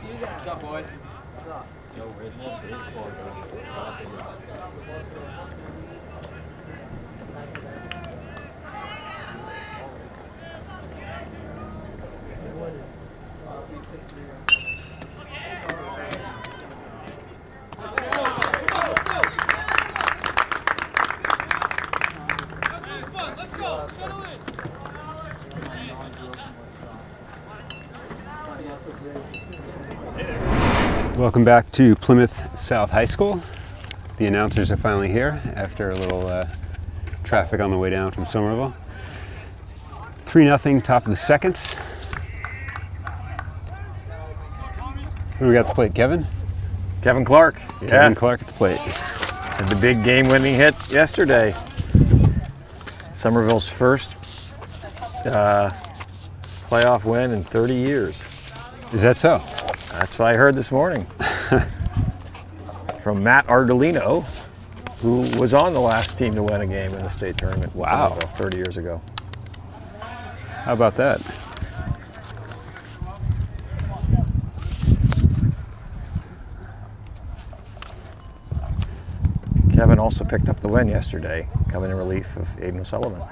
What's up, boys? Yo, where's more baseball Let's go. Settle in. Welcome back to Plymouth South High School. The announcers are finally here after a little traffic on the way down from Somerville. 3-0, top of the second. Who we got at the plate, Kevin? Kevin Clark. Kevin Clark at the plate. And the big game-winning hit yesterday. Somerville's first playoff win in 30 years. Is that so? That's what I heard this morning. From Matt Ardolino, who was on the last team to win a game in the state tournament. Wow. 30 years ago. How about that? Kevin also picked up the win yesterday, coming in relief of Aiden O'Sullivan.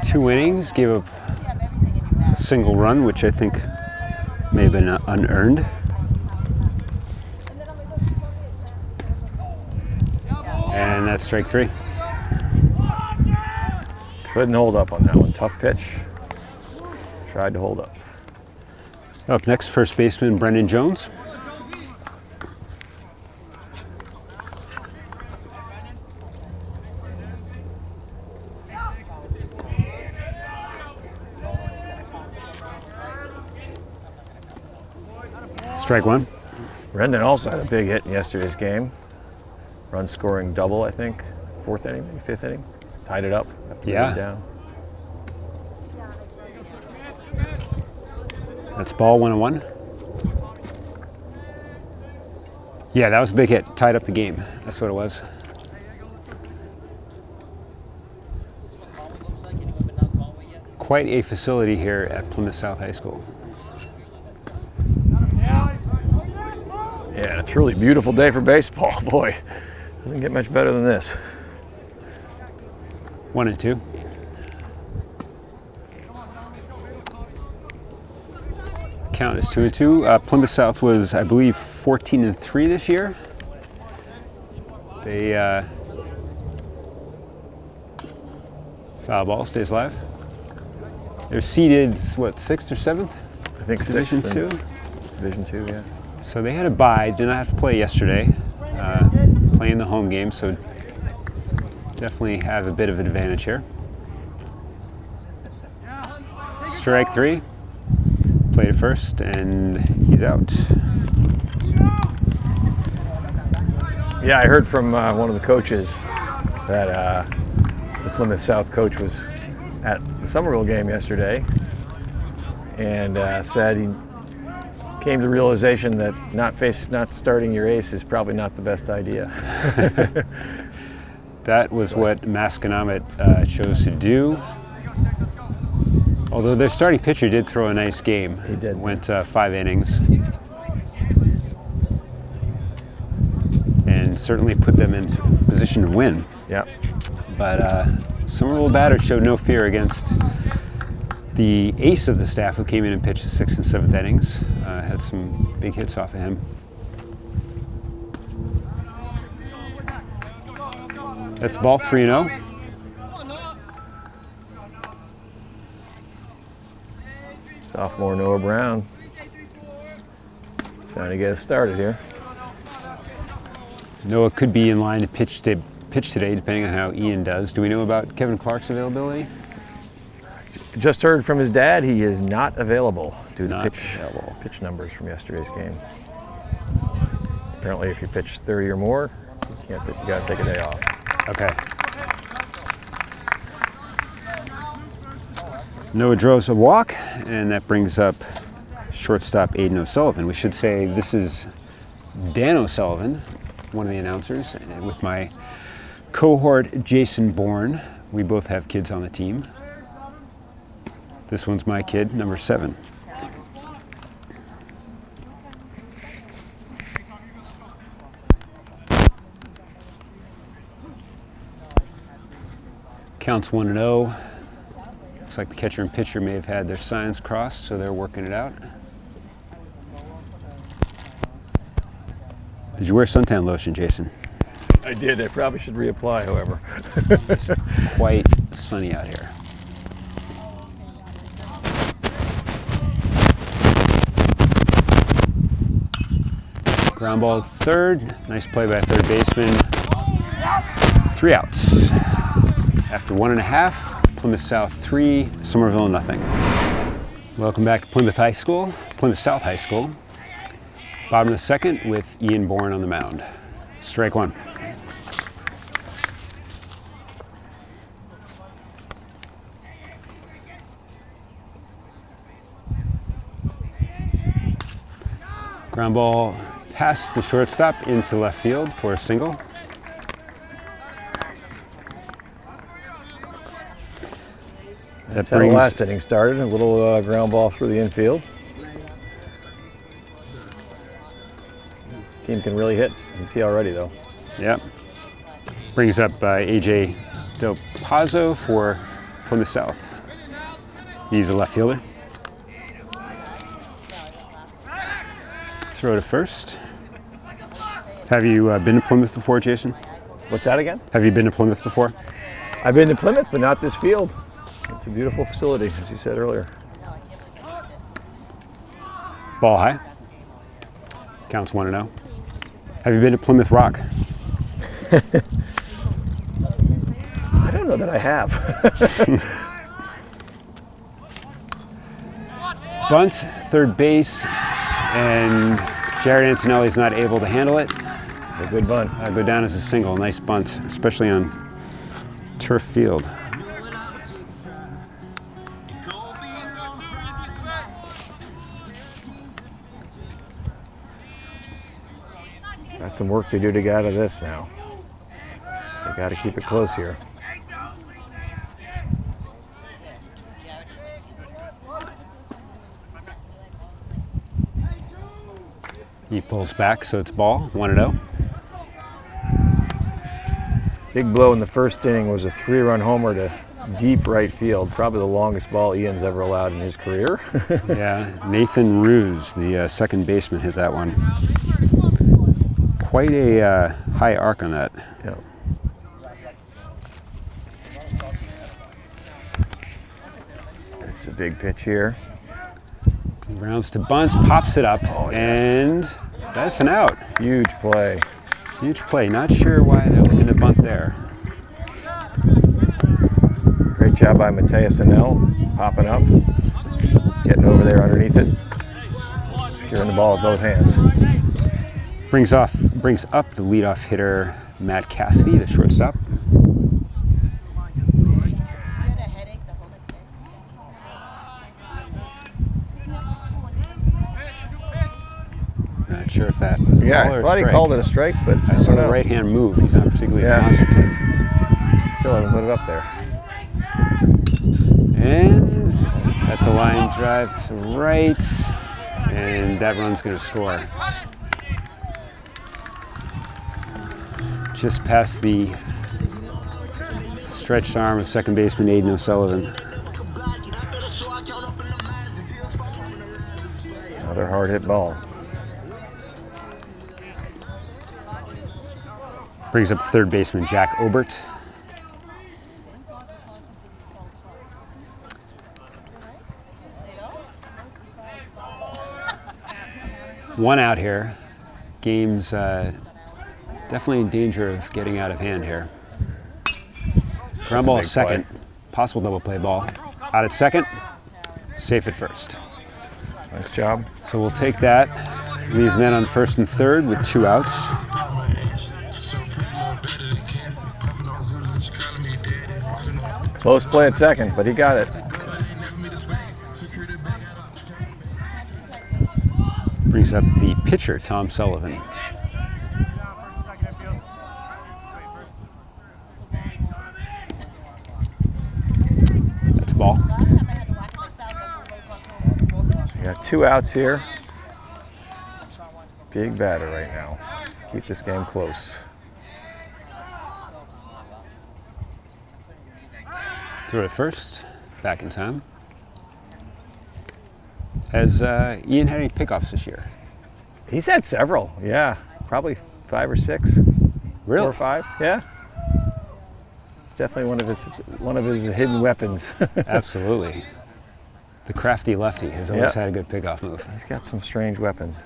2 innings, gave up a single run, which I think may have been unearned. And that's strike 3. Couldn't hold up on that one. Tough pitch. Tried to hold up. Up next, first baseman Brendan Jones. Strike 1. Brendan also had a big hit in yesterday's game. Run scoring double, I think. 4th inning, maybe 5th inning. Tied it up after Yeah. being down. That's ball 1-1. Yeah, that was a big hit. Tied up the game. That's what it was. Quite a facility here at Plymouth South High School. Yeah, a truly beautiful day for baseball. Boy, doesn't get much better than this. 1-2. Count is 2-2. Plymouth South was, I believe, 14-3 this year. They foul ball stays live. They're seeded what, 6th or 7th? I think Division 6th 2. Division 2, yeah. So they had a bye. Did not have to play yesterday. Playing the home game, so definitely have a bit of an advantage here. Strike 3. Played it first, and he's out. Yeah, I heard from one of the coaches that the Plymouth South coach was at the Somerville game yesterday and said he came to the realization that not starting your ace is probably not the best idea. That was what Masconomet chose to do. Although their starting pitcher did throw a nice game. He did. Went 5 innings. And certainly put them in position to win. Yeah. But Somerville batter showed no fear against the ace of the staff, who came in and pitched the 6th and 7th innings. Had some big hits off of him. That's ball 3-0. Sophomore Noah Brown trying to get us started here. Noah could be in line to pitch today, depending on how Ian does. Do we know about Kevin Clark's availability? Just heard from his dad he is not available due to Not pitch numbers from yesterday's game. Apparently if you pitch 30 or more, you can't pitch, you gotta take a day off. Okay. Noah draws a walk, and that brings up shortstop Aiden O'Sullivan. We should say this is Dan O'Sullivan, one of the announcers, and with my cohort Jason Bourne. We both have kids on the team. This one's my kid, number 7. Counts 1-0. Looks like the catcher and pitcher may have had their signs crossed, so they're working it out. Did you wear suntan lotion, Jason? I did. I probably should reapply, however. Quite sunny out here. Ground ball third. Nice play by third baseman. 3 outs. After 1.5, Plymouth South 3, Somerville nothing. Welcome back to Plymouth High School, Plymouth South High School. Bottom of the second with Ian Bourne on the mound. Strike one. Ground ball past the shortstop into left field for a single. That's how the last inning started. A little ground ball through the infield. This team can really hit. You can see already, though. Yep. Brings up AJ Del Pazzo for Plymouth South. He's a left fielder. Throw to first. Have you been to Plymouth before, Jason? What's that again? Have you been to Plymouth before? I've been to Plymouth, but not this field. It's a beautiful facility, as you said earlier. Ball high. Counts 1-0. Have you been to Plymouth Rock? I don't know that I have. Bunt, third base, and Jared Antonelli's not able to handle it. A good bunt. Go down as a single. Nice bunt, especially on turf field. Got some work to do to get out of this now. They got to keep it close here. He pulls back, so it's ball, 1-0. Big blow in the first inning was a 3-run homer to deep right field. Probably the longest ball Ian's ever allowed in his career. Yeah, Nathan Ruse, the second baseman, hit that one. Quite a high arc on that. Yeah. This is a big pitch here. Rounds to bunts, pops it up, and that's an out. Huge play. Huge play. Not sure why they're looking to bunt there. Great job by Mateus Anel, popping up, getting over there underneath it, securing the ball with both hands. Brings up the leadoff hitter, Matt Cassidy, the shortstop. Not sure if that was a ball or a I thought he strike. called it a strike, but I saw the right hand move. He's not particularly demonstrative. Still haven't put it up there. And that's a line drive to right, and that run's going to score. Just past the stretched arm of second baseman Aiden O'Sullivan. Another hard hit ball. Brings up third baseman Jack Obert. One out here. Game's definitely in danger of getting out of hand here. Ground ball at second. Possible double play ball. Out at second. Safe at first. Nice job. So we'll take that. Leaves men on first and third with 2 outs. Close play at second, but he got it. Brings up the pitcher, Tom Sullivan. That's a ball. We got 2 outs here. Big batter right now. Keep this game close. Throw it first, back in time. Has Ian had any pickoffs this year? He's had several, yeah. Probably 5 or 6. Really? 4 or 5, yeah. It's definitely one of his hidden weapons. Absolutely. The crafty lefty has always had a good pickoff move. He's got some strange weapons.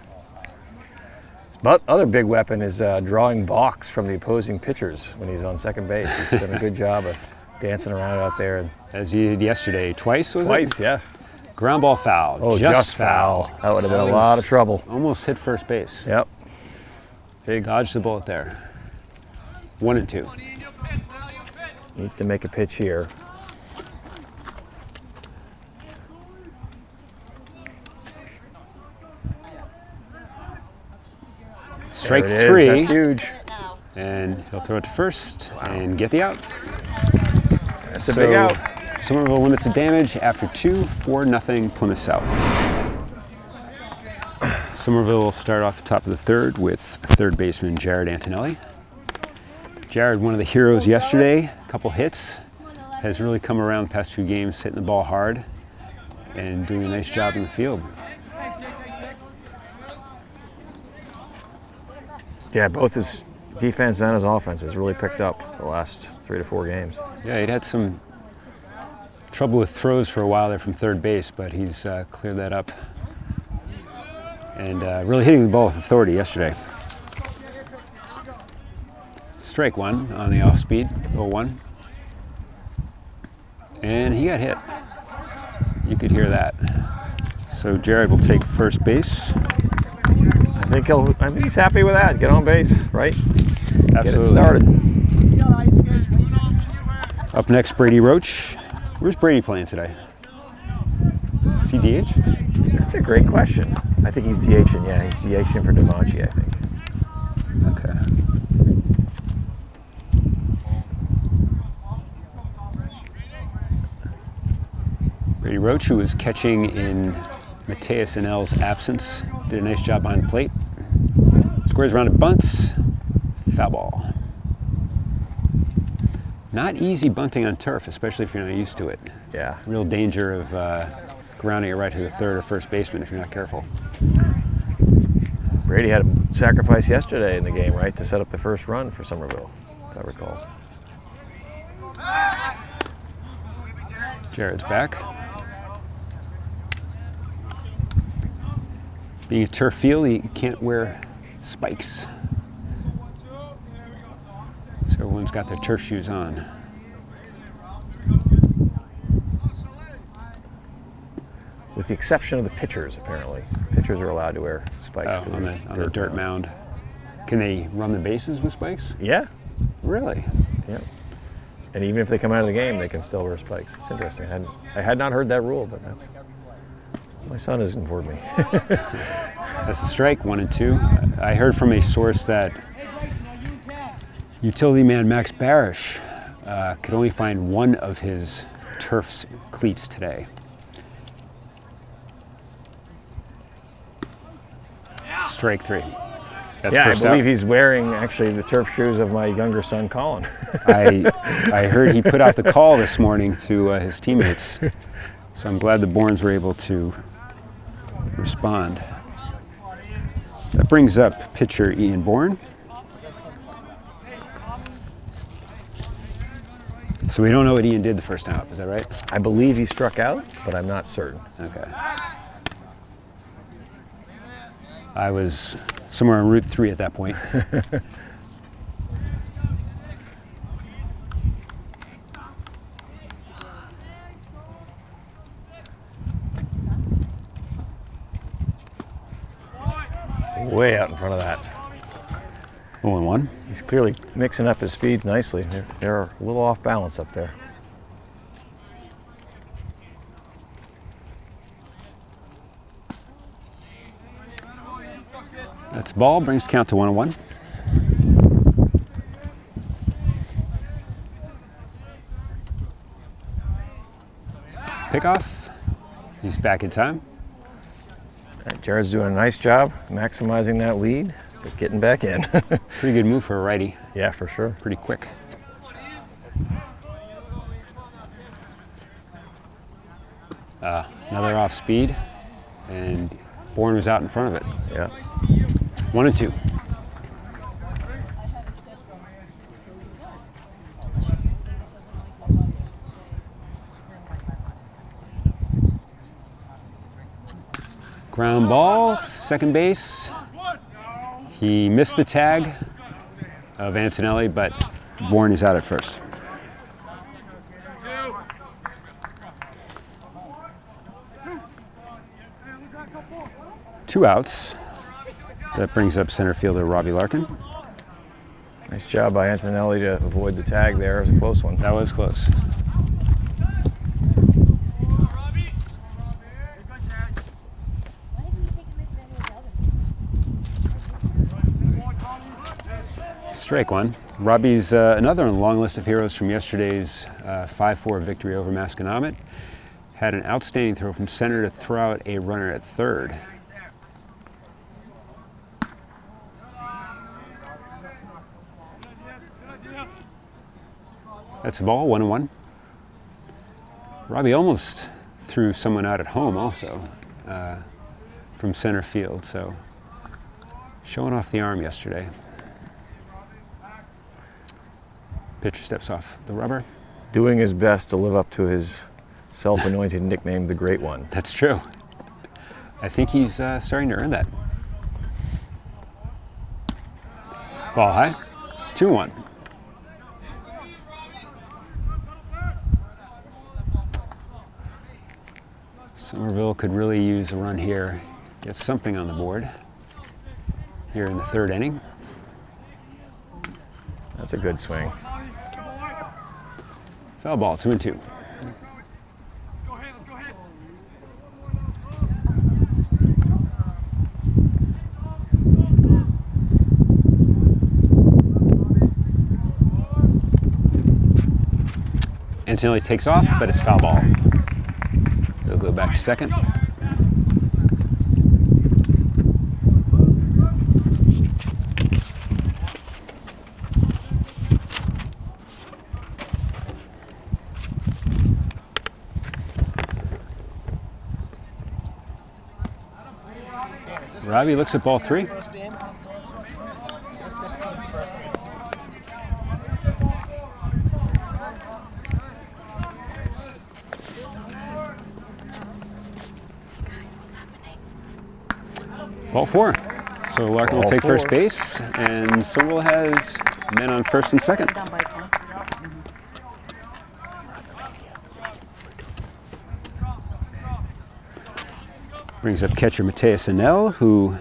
But other big weapon is drawing balks from the opposing pitchers when he's on second base. He's done a good job of dancing around out there. As he did yesterday, twice, was it? Twice, yeah. Ground ball foul. Oh, just foul. That would have been a lot of trouble. Almost hit first base. Yep. Big dodged the bullet there. 1-2. Needs to make a pitch here. Strike there it is. 3. That's huge. And he'll throw it to first and get the out. That's a big out. Somerville limits the damage after 2, 4-0 Plymouth South. Somerville will start off the top of the third with third baseman Jared Antonelli. Jared, one of the heroes yesterday, a couple hits, has really come around the past few games, hitting the ball hard and doing a nice job in the field. Yeah, both his defense and his offense has really picked up the last 3 to 4 games. Yeah, he'd had some trouble with throws for a while there from third base, but he's cleared that up. And really hitting the ball with authority yesterday. Strike 1 on the off speed, 0-1. And he got hit. You could hear that. So Jared will take first base. I think he's happy with that. Get on base, right? Absolutely. Get it started. Up next, Brady Roach. Where's Brady playing today? Is he DH? That's a great question. I think he's DHing, yeah. He's DHing for DeMonchi, I think. Okay. Brady Roach, who was catching in Mateus Anel's absence, did a nice job behind the plate. Squares around a bunt, foul ball. Not easy bunting on turf, especially if you're not used to it. Yeah. Real danger of grounding it right to the third or first baseman if you're not careful. Brady had a sacrifice yesterday in the game, right, to set up the first run for Somerville, if I recall. Jared's back. Being a turf field, you can't wear spikes. So everyone's got their turf shoes on. With the exception of the pitchers, apparently. Pitchers are allowed to wear spikes. On the dirt mound. Can they run the bases with spikes? Yeah. Really? Yeah. And even if they come out of the game, they can still wear spikes. It's interesting. I had not heard that rule, but my son has informed me. That's a strike, 1-2. I heard from a source that utility man Max Barish could only find one of his turf's cleats today. Strike 3. That's yeah, I first believe out. he's wearing actually the turf shoes of my younger son, Colin. I heard he put out the call this morning to his teammates, so I'm glad the Bournes were able to respond. That brings up pitcher Ian Bourne. So we don't know what Ian did the first time up, is that right? I believe he struck out, but I'm not certain. Okay. I was somewhere on Route 3 at that point. Way out in front of that. 0-1. He's clearly mixing up his speeds nicely. They're a little off balance up there. That's ball, brings count to 1-1. Pickoff. He's back in time. Jared's doing a nice job maximizing that lead, but getting back in. Pretty good move for a righty. Yeah, for sure. Pretty quick. Another off speed, and Bourne was out in front of it. Yeah. 1 and 2. Ground ball, second base. He missed the tag of Antonelli, but Bourne is out at first. Two outs. That brings up center fielder Robbie Larkin. Nice job by Antonelli to avoid the tag there. It was a close one. That was close. Strike one. Robbie's another on the long list of heroes from yesterday's 5-4 victory over Masconomet. Had an outstanding throw from center to throw out a runner at third. That's the ball, 1-1. Robbie almost threw someone out at home also from center field, so showing off the arm yesterday. Pitcher steps off the rubber. Doing his best to live up to his self-anointed nickname, the Great One. That's true. I think he's starting to earn that. Ball high, 2-1. Somerville could really use a run here, get something on the board here in the third inning. That's a good swing. Foul ball, 2-2. Antonelli takes off, but it's foul ball. They'll go back to second. Robbie looks at ball 3. Ball 4. So Larkin will take first base, and Somerville has men on first and second. Brings up catcher Mateus Anel, who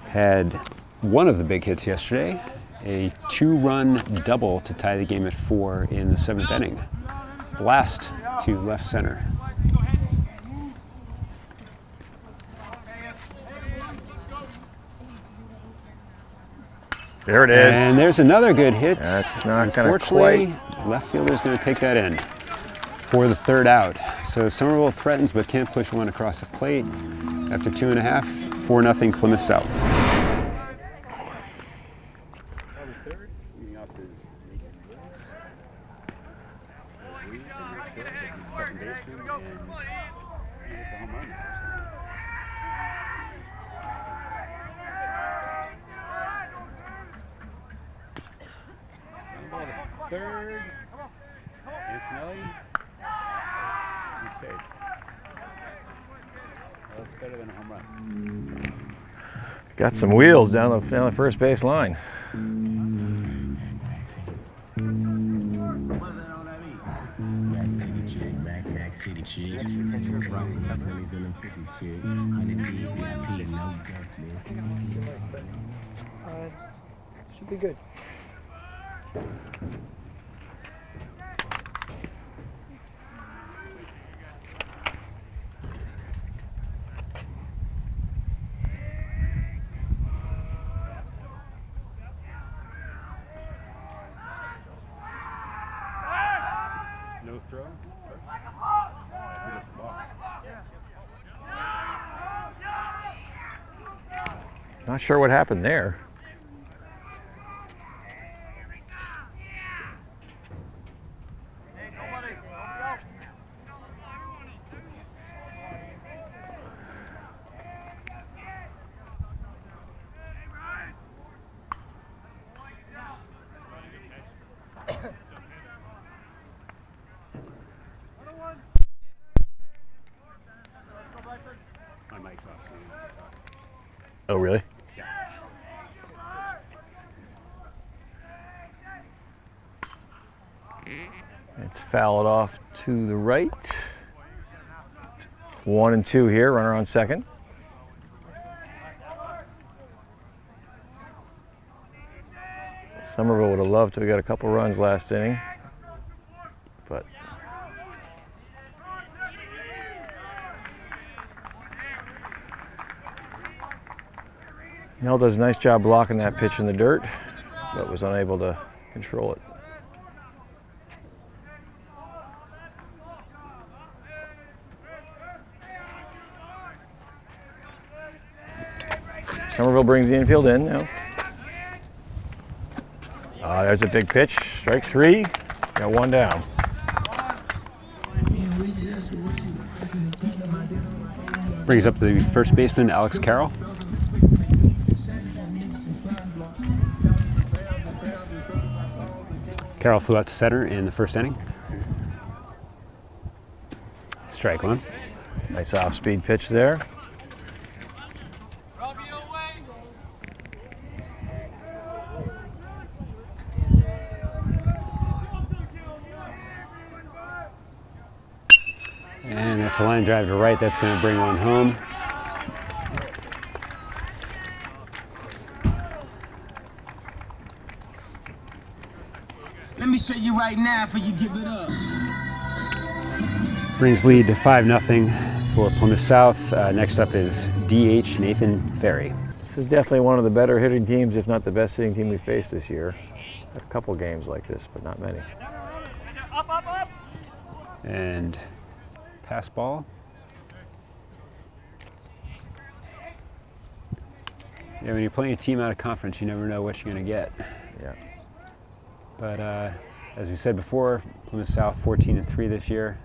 had one of the big hits yesterday, a 2-run double to tie the game at 4 in the 7th inning. Blast to left center. There it is. And there's another good hit. That's not going to Unfortunately, quite. left fielder's going to take that in for the third out. So Somerville threatens but can't push one across the plate. After 2.5, 4-0 Plymouth South. Third, Antonelli, he's safe. Well, it's better than a home run. Got some wheels down the first base line. Should be good. No throw. Not sure what happened there. Oh, really? It's fouled off to the right. 1 and 2 here, runner on second. Somerville would have loved to have got a couple runs last inning, but Nell does a nice job blocking that pitch in the dirt, but was unable to control it. Somerville brings the infield in now. There's a big pitch. Strike 3. Got 1 down. Brings up the first baseman, Alex Carroll. Carroll flew out to center in the first inning. Strike 1. Nice off-speed pitch there. And that's a line drive to right. That's going to bring one home. Let me show you right now before you give it up. Brings lead to 5-0 for Plymouth South. Next up is DH Nathan Ferry. This is definitely one of the better hitting teams, if not the best hitting team we faced this year. A couple games like this, but not many. And pass ball. Yeah, when you're playing a team out of conference, you never know what you're going to get. Yeah. But as we said before, Plymouth South 14-3 this year.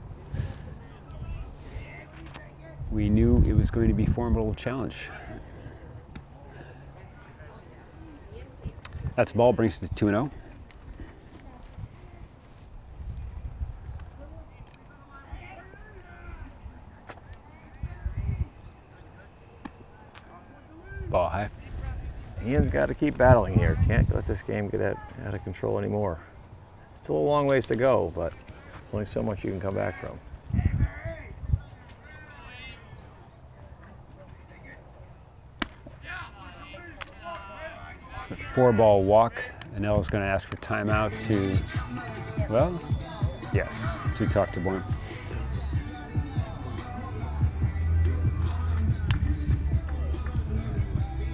We knew it was going to be a formidable challenge. That's ball, brings it to 2-0. Ball high. Ian's got to keep battling here. Can't let this game get out of control anymore. Still a long ways to go, but there's only so much you can come back from. It's a 4-ball walk. Anel's going to ask for timeout to, well, yes, to talk to Bourne.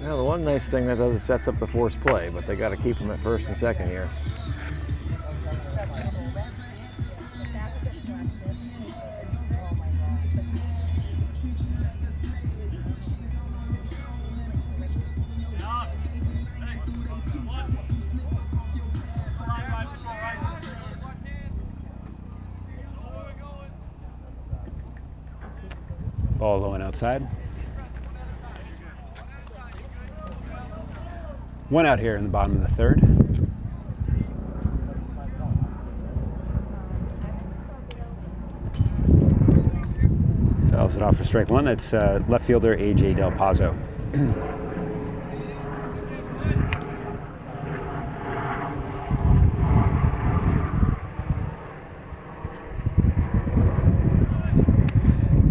Well, the one nice thing that does is sets up the forced play, but they got to keep him at first and second here. Ball low and outside. One out here in the bottom of the third. Fouls it off for strike 1. That's left fielder AJ Del Pazo.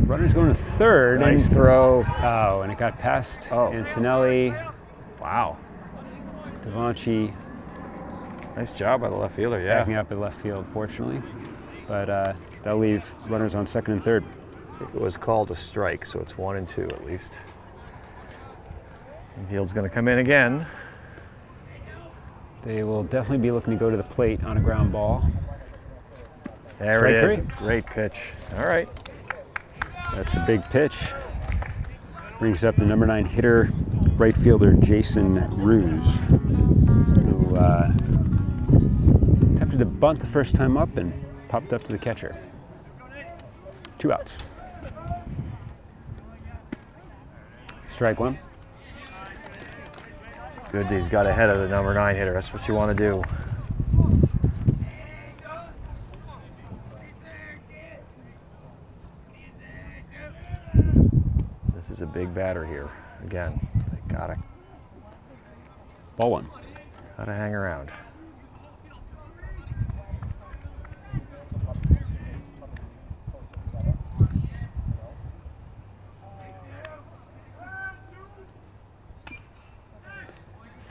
Runner's going to third. Nice throw. Oh, and it got past Antonelli. Wow. Devanchi. Nice job by the left fielder, yeah. Backing up at left field, fortunately. But that'll leave runners on second and third. I think it was called a strike, so it's 1 and 2 at least. Infield's going to come in again. They will definitely be looking to go to the plate on a ground ball. There Strike it is. 3. Great pitch. All right. That's a big pitch. Brings up the number 9 hitter, right fielder Jason Ruse, who attempted to bunt the first time up and popped up to the catcher. 2 outs. Strike 1. Good, he's got ahead of the number 9 hitter. That's what you want to do. This is a big batter here. Again, they Ball one. Gotta hang around.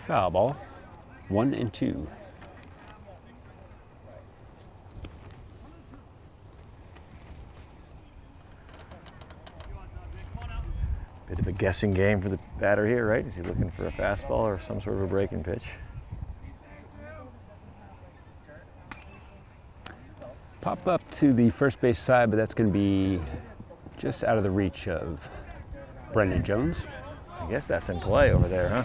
Foul ball. 1 and 2. Bit of a guessing game for the batter here, right? Is he looking for a fastball or some sort of a breaking pitch? Pop up to the first base side, but that's going to be just out of the reach of Brendan Jones. I guess that's in play over there, huh?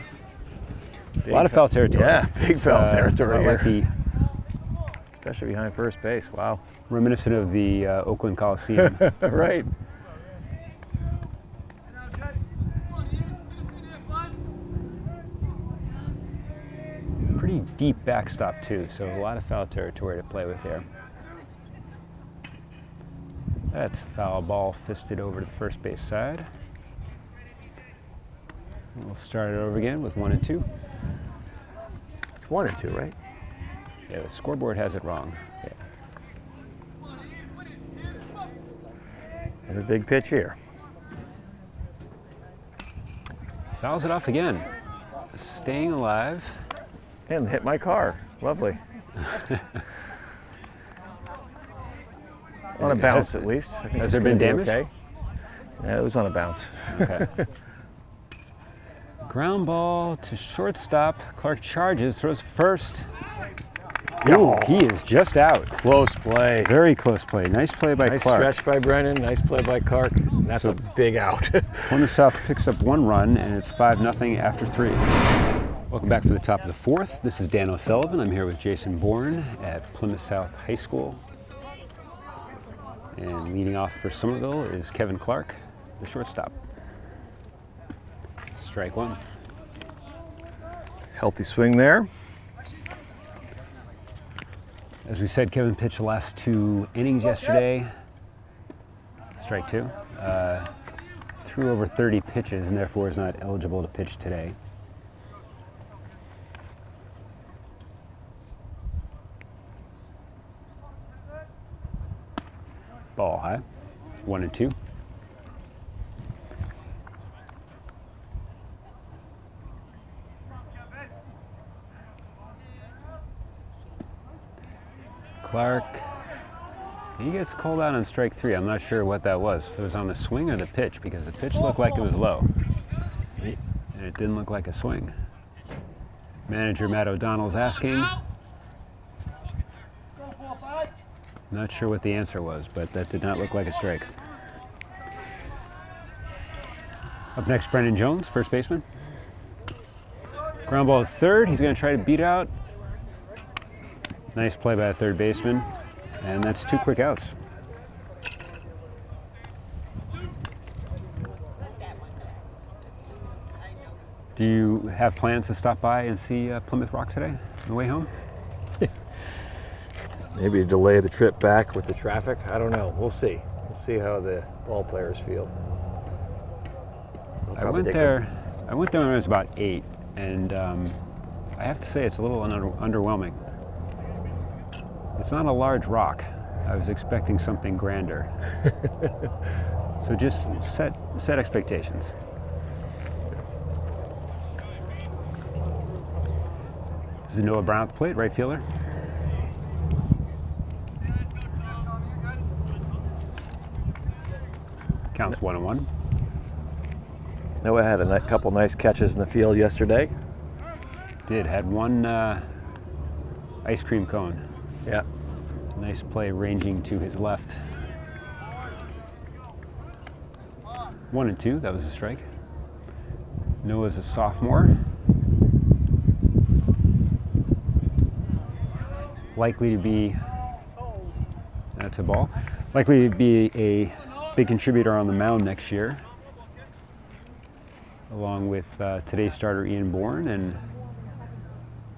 A lot of foul territory. Yeah, big foul territory here. Like the, especially behind first base. Wow. reminiscent of the Oakland Coliseum. Right. Pretty deep backstop too, so a lot of foul territory to play with here. That's a foul ball fisted over to the first base side. We'll start it over again with 1 and 2. It's 1 and 2, right? Yeah, the scoreboard has it wrong. Yeah. Another big pitch here. Fouls it off again. Staying alive. And hit my car. Lovely. On a bounce, at least. I think Has it's there been gonna be damage? Okay. Yeah, it was on a bounce. Okay. Ground ball to shortstop. Clark charges, throws first. Ooh, he is just out. Close play. Very close play. Nice play by Nice Clark. stretch by Brennan. Nice play by Clark. That's So- a big out. Plymouth South picks up 1 run, and it's 5-0 after 3. Welcome back for the top of the 4th. This is Dan O'Sullivan. I'm here with Jason Bourne at Plymouth South High School. And leading off for Somerville is Kevin Clark, the shortstop. Strike 1. Healthy swing there. As we said, Kevin pitched the last 2 innings yesterday. Strike 2. Threw over 30 pitches and therefore is not eligible to pitch today. Ball high. 1 and 2. Clark, he gets called out on strike 3. I'm not sure what that was. If it was on the swing or the pitch, because the pitch looked like it was low. And it didn't look like a swing. Manager Matt O'Donnell's asking. Not sure what the answer was, but that did not look like a strike. Up next, Brendan Jones, first baseman. Ground ball at third. He's going to try to beat out. Nice play by the third baseman. And that's 2 quick outs. Do you have plans to stop by and see Plymouth Rock today on the way home? Maybe delay the trip back with the traffic. I don't know. We'll see. We'll see how the ball players feel. I went there when I was about 8, and I have to say it's a little underwhelming. It's not a large rock. I was expecting something grander. So just set expectations. This is Noah Brown at the plate, right fielder. Counts 1-1. Noah had a couple nice catches in the field yesterday. Had 1 ice cream cone. Yeah. Nice play ranging to his left. 1 and 2, that was a strike. Noah's a sophomore. Likely to be, that's a ball, likely to be a big contributor on the mound next year, along with today's starter Ian Bourne and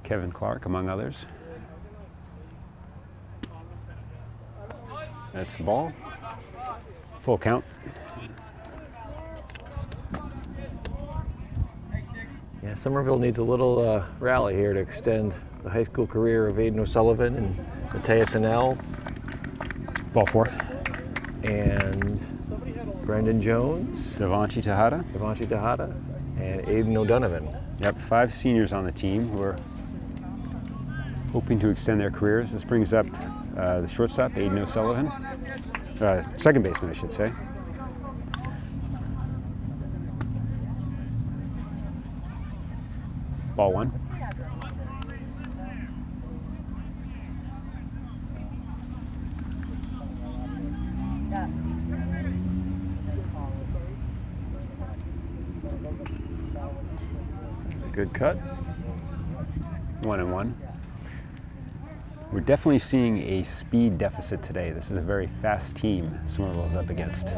Kevin Clark, among others. That's the ball. Full count. Yeah, Somerville needs a little rally here to extend the high school career of Aiden O'Sullivan and Mateus Anel Ball 4. and Brendan Jones, Devanchi Tejada. and Aiden O'Donovan. Yep, 5 seniors on the team who are hoping to extend their careers. This brings up the shortstop, Aiden O'Sullivan. Second baseman, I should say. Ball 1. Good cut. 1-1. We're definitely seeing a speed deficit today. This is a very fast team Somerville's up against.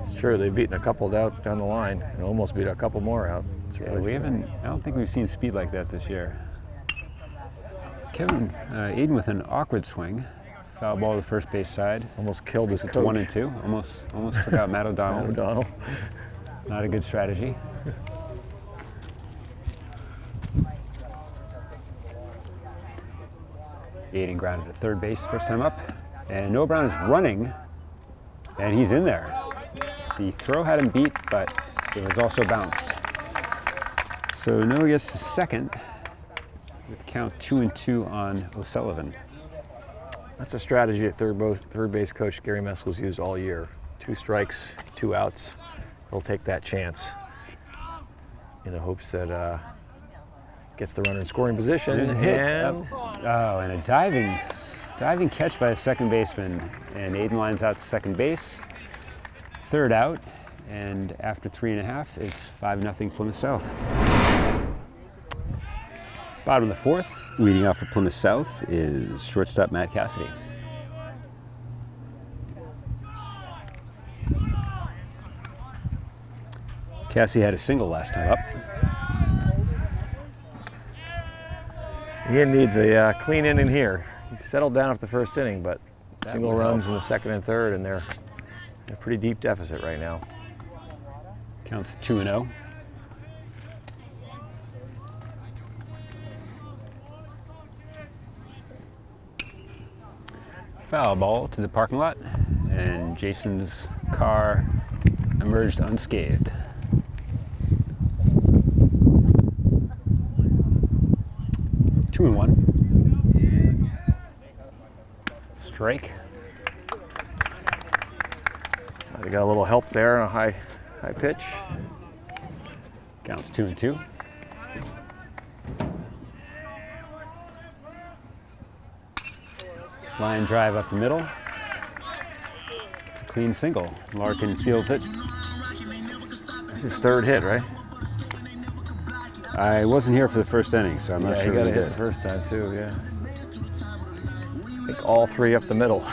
It's true, they've beaten a couple out down the line and almost beat a couple more out. It's Yeah, really I don't think we've seen speed like that this year. Aiden with an awkward swing. Foul ball to the first base side. almost killed his It's coach. 1-2. Almost took out Matt O'Donnell. O'Donnell. Not a good strategy. Aiden grounded to third base first time up. And Noah Brown is running, and he's in there. The throw had him beat, but it was also bounced. So Noah gets to second with the count 2-2 on O'Sullivan. That's a strategy that third base coach Gary Meskel's used all year. 2 strikes, 2 outs. He'll take that chance in the hopes that gets the runner in scoring position. There's a hit. And Oh, and a diving catch by a second baseman. And Aiden lines out to second base. Third out, and after 3.5, it's 5-0 Plymouth South. Bottom of the 4th, leading off for Plymouth South is shortstop Matt Cassidy. Cassidy had a single last time up. Ian needs a clean inning here. He settled down after the first inning, but single would runs help. in the second and third, and they're in a pretty deep deficit right now. Counts 2-0. Foul ball to the parking lot, and Jason's car emerged unscathed. Two and 1. Strike. They got a little help there on a high pitch. Counts 2-2. Line drive up the middle. It's a clean single. Larkin fields it. This is third hit, right? I wasn't here for the first inning, so I'm not Yeah, sure he got who a hit did. the first time too, yeah. I think all 3 up the middle.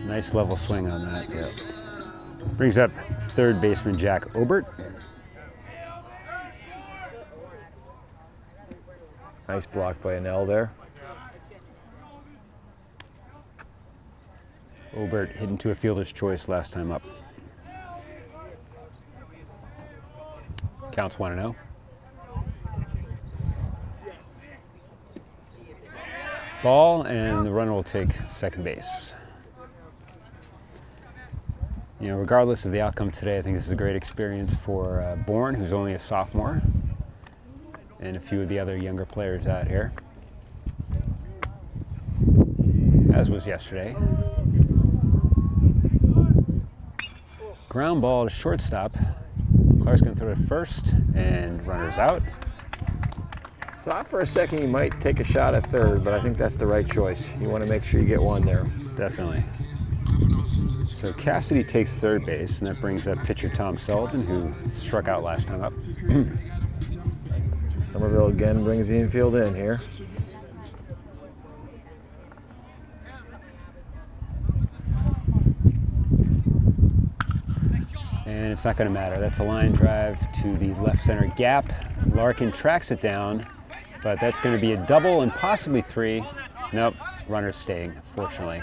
Nice level swing on that. Yeah. Brings up third baseman Jack Obert. Nice block by Anel there. Obert hit into a fielder's choice last time up. Counts 1-0. Ball, and the runner will take second base. You know, regardless of the outcome today, I think this is a great experience for Bourne, who's only a sophomore, and a few of the other younger players out here, as was yesterday. Ground ball to shortstop. Clark's going to throw it first, and runner's out. Thought for a second you might take a shot at third, but I think that's the right choice. You want to make sure you get one there. Definitely. So Cassidy takes third base, and that brings up pitcher Tom Sullivan, who struck out last time up. Somerville again brings the infield in here. And it's not going to matter. That's a line drive to the left center gap. Larkin tracks it down, but that's going to be a double and possibly 3. Nope, runner's staying, fortunately.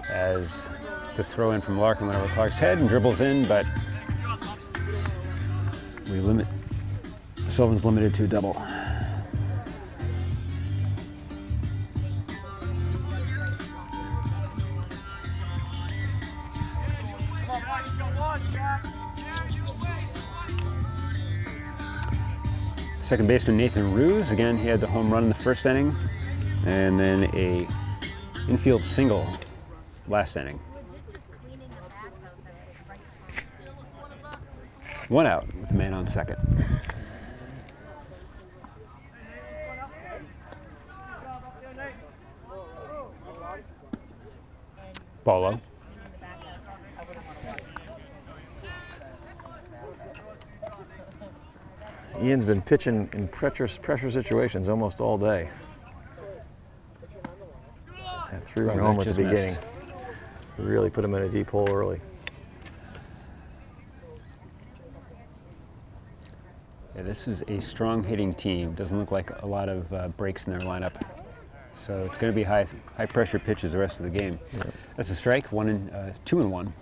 As the throw in from Larkin went over Clark's head and dribbles in, but Sullivan's limited to a double. Second baseman Nathan Ruse, again, he had the home run in the first inning, and then a infield single last inning. One out with a man on second. Ball low. Ian's been pitching in pressure situations almost all day. That 3-run home at the beginning. Really put him in a deep hole early. Yeah, this is a strong hitting team. Doesn't look like a lot of breaks in their lineup. So it's going to be high pressure pitches the rest of the game. Yep. That's a strike, 2-1.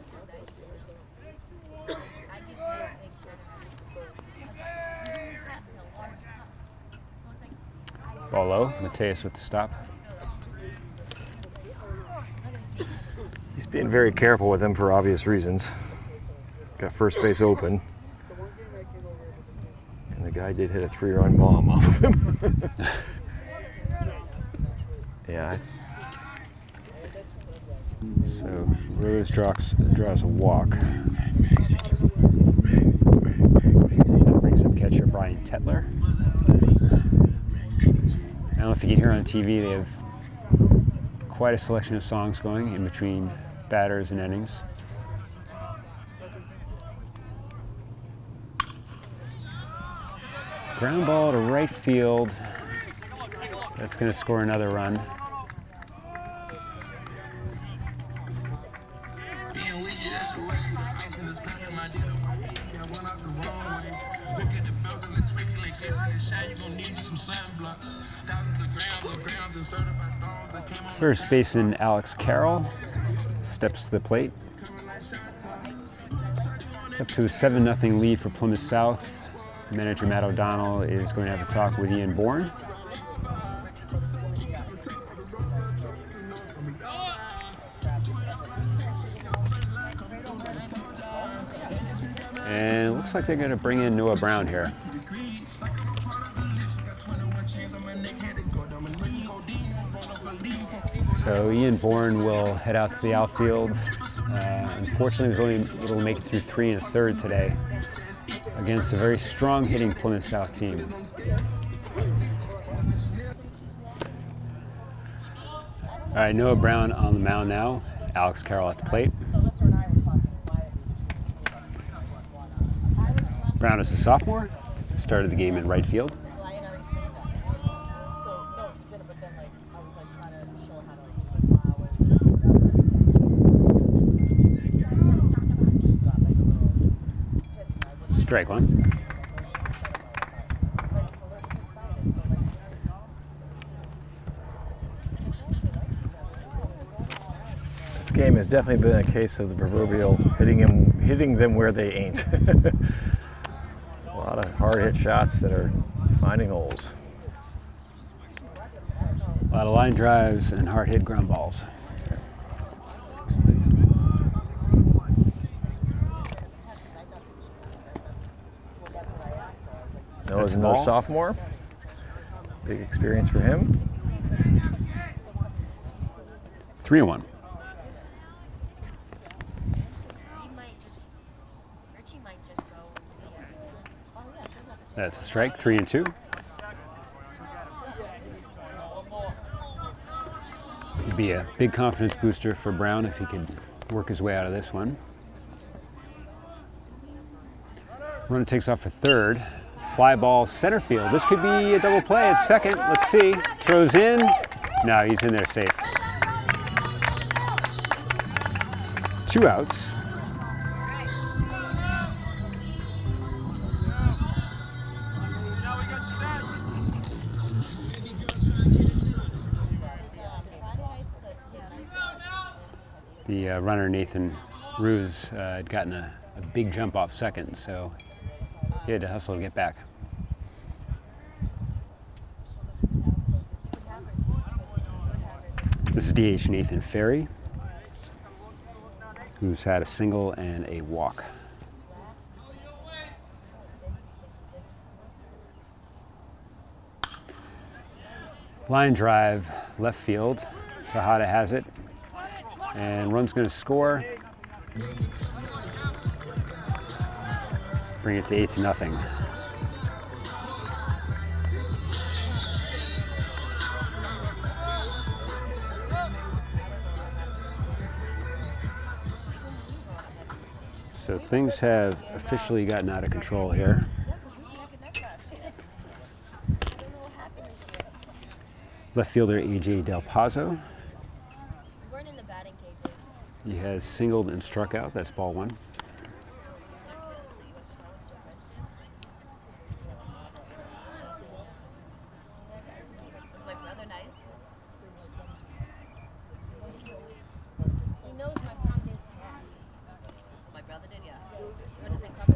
Ball low, Mateus with the stop. He's being very careful with him for obvious reasons. Got first base open. And the guy did hit a 3-run bomb off of him. Yeah. So Rose draws a walk. That brings up catcher Brian Tetler. I don't know if you can hear on TV, they have quite a selection of songs going in between batters and innings. Ground ball to right field. That's going to score another run. First baseman Alex Carroll steps to the plate. It's up to a 7-0 lead for Plymouth South. Manager Matt O'Donnell is going to have a talk with Ian Bourne. And it looks like they're going to bring in Noah Brown here. So Ian Bourne will head out to the outfield. Unfortunately, he was only able to make it through 3 1/3 today against a very strong hitting Plymouth South team. All right, Noah Brown on the mound now. Alex Carroll at the plate. Brown is a sophomore. Started the game in right field. Strike one. This game has definitely been a case of the proverbial hitting them where they ain't. A lot of hard hit shots that are finding holes. A lot of line drives and hard hit ground balls. Noah's another sophomore. Big experience for him. 3-1. That's a strike, 3-2. It'd be a big confidence booster for Brown if he could work his way out of this one. Runner takes off for third. Fly ball center field. This could be a double play at second. Let's see. Throws in. No, he's in there safe. 2 outs. The runner Nathan Ruse had gotten a big jump off second, so He had to hustle to get back. This is DH Nathan Ferry, who's had a single and a walk. Line drive, left field. Tejada has it, and run's going to score. Bring it to 8-0. So things have officially gotten out of control here. Left fielder AJ Del Pazo. He has singled and struck out. That's ball one.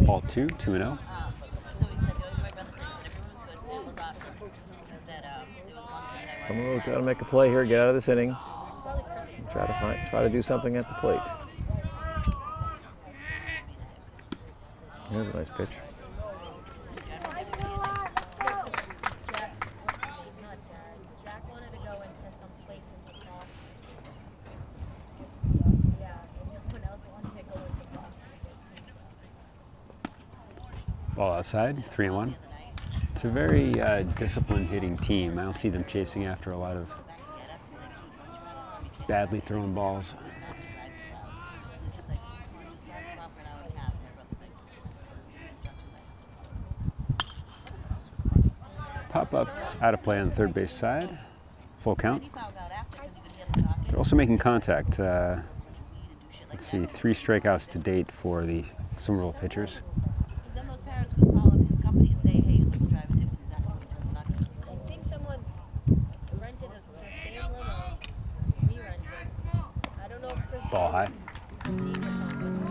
Ball two, 2-0. So he said, my brother said everyone was good, Sam was awesome. He said, there was one thing that I Someone will gotta make a play here, get out of this inning. Try to do something at the plate. Here's a nice pitch. Jack wanted to go into some places to talk. Yeah, and everyone else wanted to go into talk. Ball outside, 3-1. It's a very disciplined hitting team. I don't see them chasing after a lot of badly thrown balls. Pop up, out of play on the third base side. Full count. They're also making contact. Let's see, 3 strikeouts to date for the Somerville pitchers. Then those parents could call up his company and say, hey, let me drive it in. I think someone rented the same limo we rented. I don't know if the Ball high.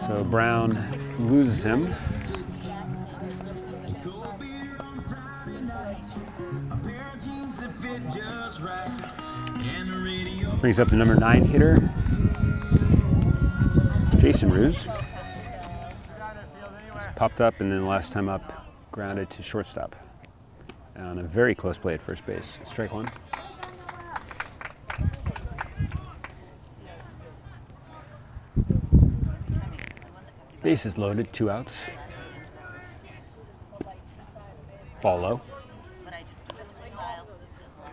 So Brown loses him. Brings up the number 9 hitter, Jason Ruse. He's popped up and then last time up, grounded to shortstop. On a very close play at first base. Strike one. Bases loaded, 2 outs. Ball low.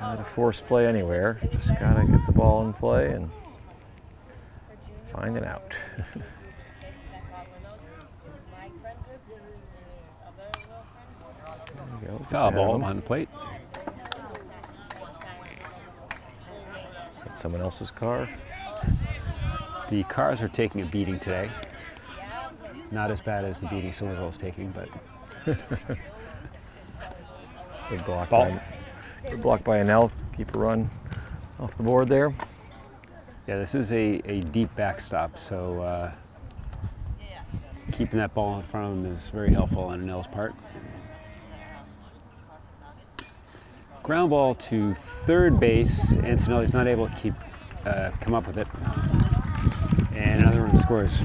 Not a force play anywhere. Just gotta get the ball in play and find it out. There you go. Foul ball behind the plate. Got someone else's car. The Cars are taking a beating today. Not as bad as the beating Somerville is taking, but Good block Ball. Good block by Anel. Keep a run off the board there. yeah, this is a deep backstop, so keeping that ball in front of him is very helpful on Anel's part. Ground ball to third base. Antonelli's not able to come up with it. And another one scores.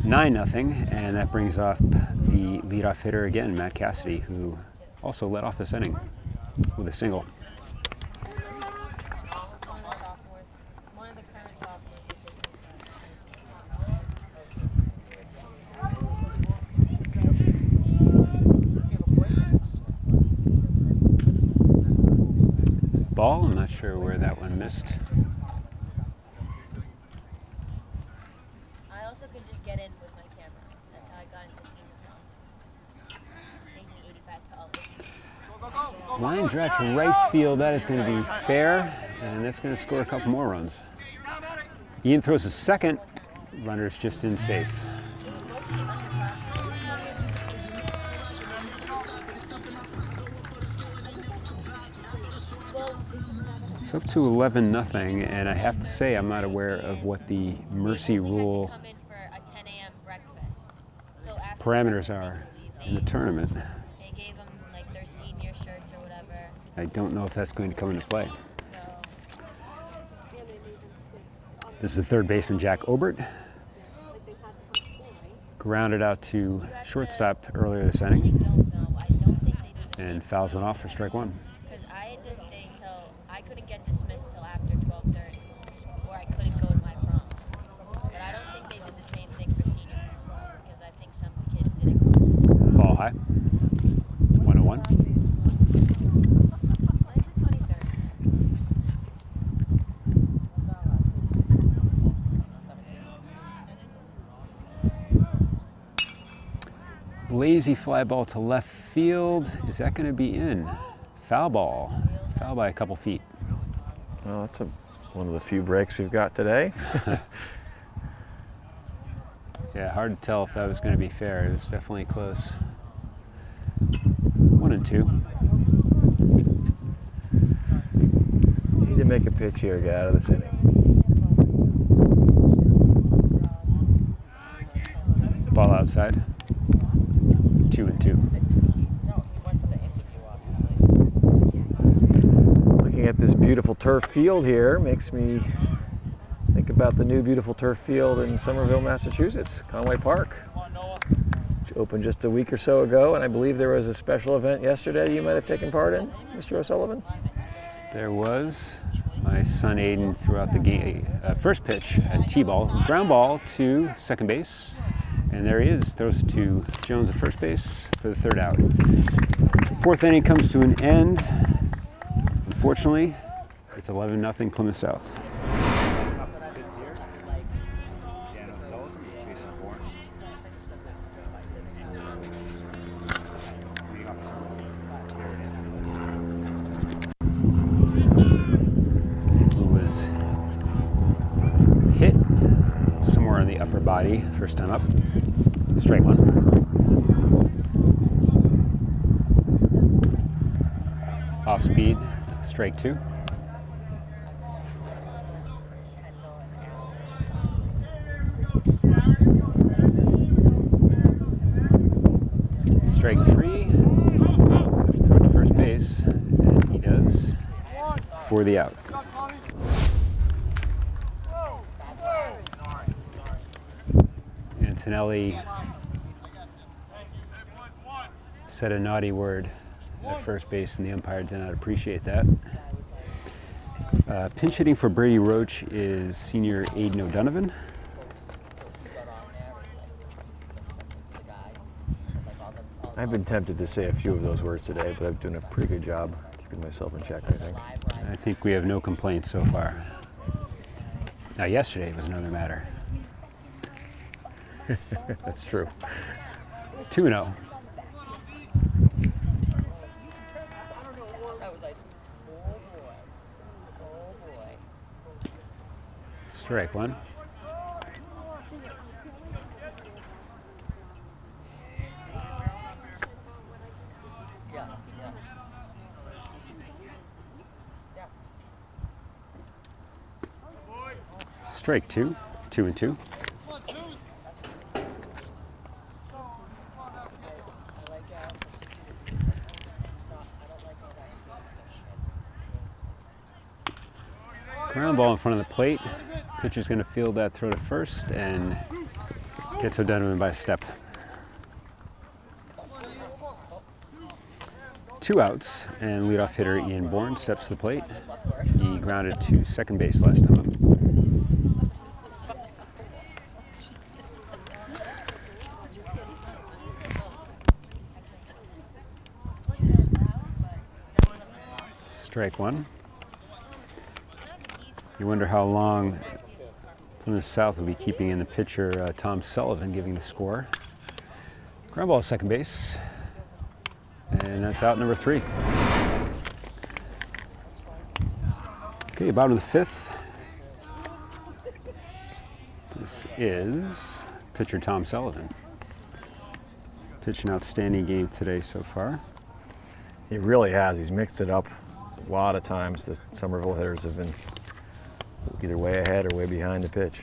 Nine nothing, and that brings off the leadoff hitter again, Matt Cassidy, who also led off this inning with a single. One of the current sophomores. Ball, I'm not sure where that one missed. I also could just get in with my camera. That's how I got into senior prom. Saved me 85 to Line drive to right field, that is going to be fair, and that's going to score a couple more runs. Ian throws a second, runner's just in safe. It's up to 11-0, and I have to say I'm not aware of what the mercy rule Come in for a 10 a.m. breakfast. So after parameters breakfast, are they in the tournament. They gave them like their senior shirts or whatever. I don't know if that's going to come into play. So This is the third baseman, Jack Obert. Grounded out to shortstop earlier this I inning, don't know. I don't think they did the and fouls went off for strike one. because I had to stay till I couldn't get dismissed till after 12:30, or I couldn't go to my prom. But I don't think they did the same thing for senior prom because I think some kids didn't. Ball high. 101. When's the 23rd? Lazy fly ball to left field. Is that going to be in? Foul ball. Foul by a couple feet. Well, that's one of the few breaks we've got today. Yeah, hard to tell if that was going to be fair. It was definitely close. 1 and 2. Need to make a pitch here, get out of this inning. Ball outside. 2 and 2. Looking at this beautiful turf field here makes me think about the new beautiful turf field in Somerville, Massachusetts, Conway Park, which opened just a week or so ago, and I believe there was a special event yesterday you might have taken part in, Mr. O'Sullivan. There was. My son Aiden threw out the game, first pitch, a T-ball, ground ball to second base, and there he is. Throws it to Jones at first base for the third out. Fourth inning comes to an end. Unfortunately, it's 11-0 Plymouth South. Who was hit somewhere in the upper body first time up. Strike one. Off speed, strike two. Strike three. Have to throw it to first base, and he does for the out. Antonelli said a naughty word at first base, and the umpire did not appreciate that. Pinch hitting for Brady Roach is senior Aiden O'Donovan. I've been tempted to say a few of those words today, but I'm doing a pretty good job keeping myself in check, I think. I think we have no complaints so far. Now, yesterday was another matter. That's true. 2-0. Strike one. Strike two. 2 and 2. Ground ball in front of the plate. Pitcher's going to field that throw to first and gets O'Donovan by a step. 2 outs, and leadoff hitter Ian Bourne steps to the plate. He grounded to second base last time up. Strike one. You wonder how long Plymouth South will be keeping in the pitcher, Tom Sullivan, giving the score. Ground ball second base, and that's out number 3. Okay, bottom of the 5th. This is pitcher Tom Sullivan. Pitched an outstanding game today so far. He really has. He's mixed it up A lot of times the Somerville hitters have been either way ahead or way behind the pitch.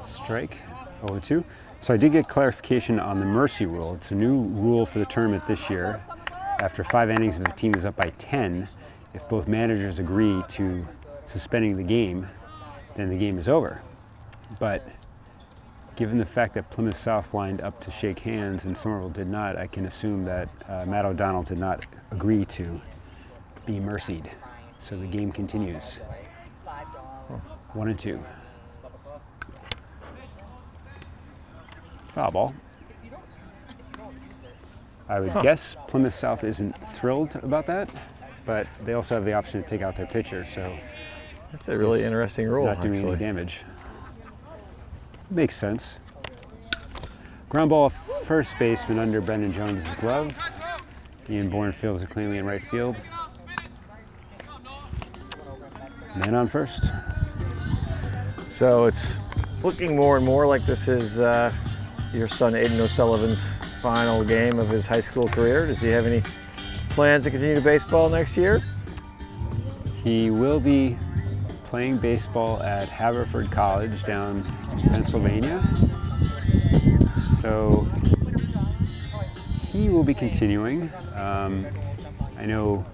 Strike, 0-2. So I did get clarification on the mercy rule. It's a new rule for the tournament this year. After 5 innings, if the team is up by 10, if both managers agree to suspending the game, then the game is over. But given the fact that Plymouth South lined up to shake hands and Somerville did not, I can assume that Matt O'Donnell did not agree to be mercied. So the game continues. 1-2. Foul ball. I would guess Plymouth South isn't thrilled about that, but they also have the option to take out their pitcher, so That's a really interesting rule, not doing actually. any damage. Makes sense. Ground ball, first baseman under Brendan Jones' glove. Ian Bourne fields it cleanly in right field. Man on first. So it's looking more and more like this is your son Aiden O'Sullivan's final game of his high school career. Does he have any plans to continue baseball next year? He will be playing baseball at Haverford College down in Pennsylvania. So he will be continuing. I know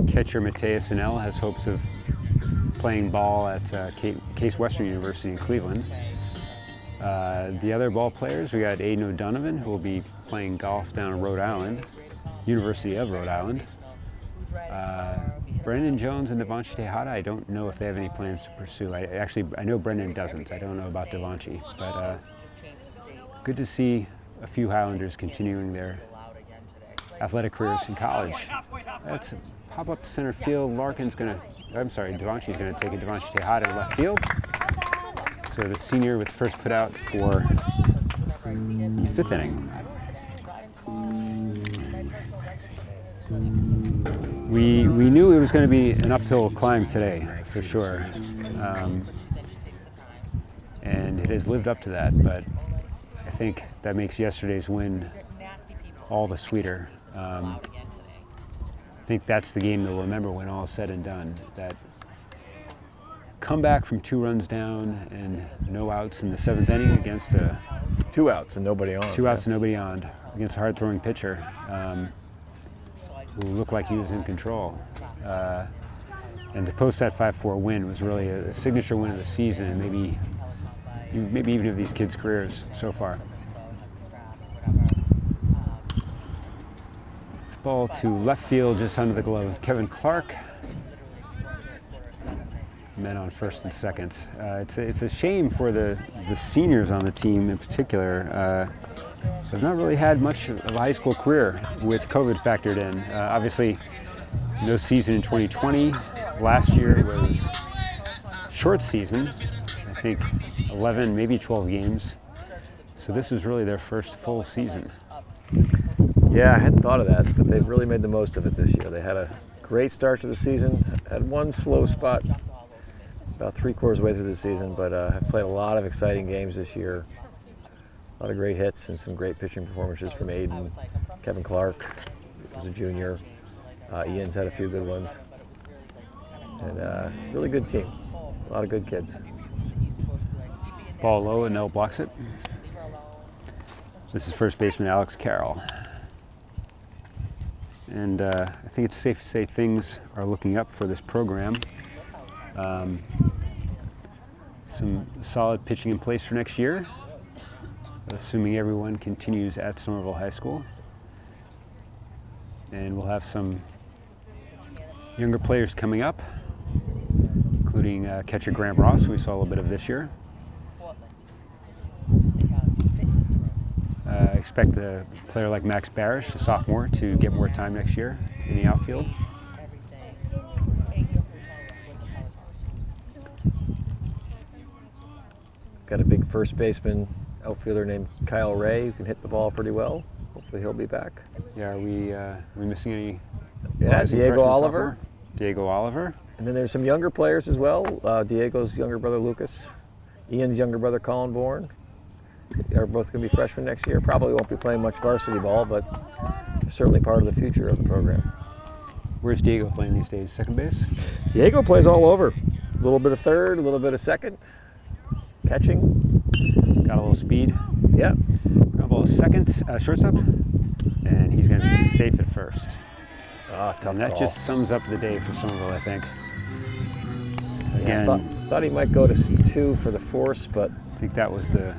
catcher Mateus Anel has hopes of playing ball at Case Western University in Cleveland. The other ball players, we got Aiden O'Donovan, who will be playing golf down in Rhode Island, University of Rhode Island. Brendan Jones and Devanshi Tejada, I don't know if they have any plans to pursue. I know Brendan doesn't. I don't know about Devanshi, but good to see a few Highlanders continuing their athletic careers in college. That's a pop up to center field. Devanshi's going to take it. Devanshi Tejada in left field. So the senior with first put out for the 5th inning. We knew it was going to be an uphill climb today, for sure. And it has lived up to that, but I think that makes yesterday's win all the sweeter. I think that's the game they'll remember when all is said and done. That comeback from 2 runs down and no outs in the 7th inning against 2 outs and nobody on. 2 outs and nobody on against a hard-throwing pitcher who looked like he was in control. And to post that 5-4 win was really a signature win of the season, and maybe even of these kids' careers so far. It's a ball to left field, just under the glove of Kevin Clark. Men on first and second. It's a shame for the seniors on the team in particular. They've not really had much of a high school career with COVID factored in. Obviously, no season in 2020. Last year was short season. I think 11, maybe 12 games. So this was really their first full season. Yeah, I hadn't thought of that, but they've really made the most of it this year. They had a great start to the season, had one slow spot about 3/4 of the way through the season, but have played a lot of exciting games this year. A lot of great hits and some great pitching performances from Aiden. Kevin Clark was a junior. Ian's had a few good ones. And really good team. A lot of good kids. Ball low and Nell blocks it. This is first baseman Alex Carroll. And I think it's safe to say things are looking up for this program. Some solid pitching in place for next year, assuming everyone continues at Somerville High School. And we'll have some younger players coming up, including catcher Graham Ross, who we saw a little bit of this year. I expect a player like Max Barish, a sophomore, to get more time next year in the outfield. Got a big first baseman, outfielder named Kyle Ray, who can hit the ball pretty well. Hopefully he'll be back. Yeah, are we missing any? Yeah, rising Diego freshman, Oliver. sophomore? Diego Oliver. And then there's some younger players as well. Diego's younger brother Lucas, Ian's younger brother Colin Bourne. They're both going to be freshmen next year. Probably won't be playing much varsity ball, but they're certainly part of the future of the program. Where's Diego playing these days? Second base? Diego plays all over. A little bit of third, a little bit of second. Catching. Got a little speed. Yeah. Ground ball is second, shortstop. And he's going to be safe at first. Ah, tough And that call. just sums up the day for Somerville, I think. Yeah, Again, thought he might go to 2 for the force, but I think that was the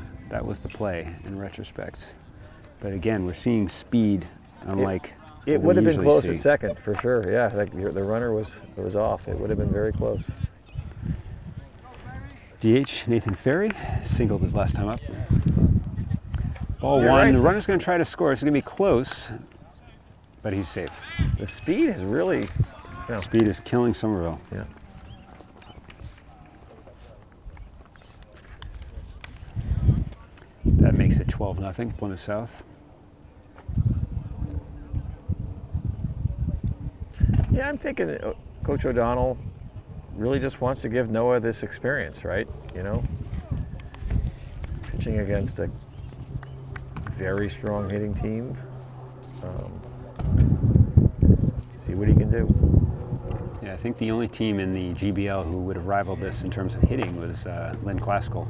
play in retrospect. But again, we're seeing speed unlike it what would we have been usually close see. at second for sure. Yeah, like the runner was off. It would have been very close. DH Nathan Ferry singled his last time up. Ball You're one. right. The runner's going to try to score. It's going to be close, but he's safe. The speed is really, Speed is killing Somerville. yeah. That makes it 12-0 Plymouth South. Yeah, I'm thinking that Coach O'Donnell really just wants to give Noah this experience, right? You know, pitching against a very strong hitting team. See what he can do. Yeah, I think the only team in the GBL who would have rivaled this in terms of hitting was Lynn Classical.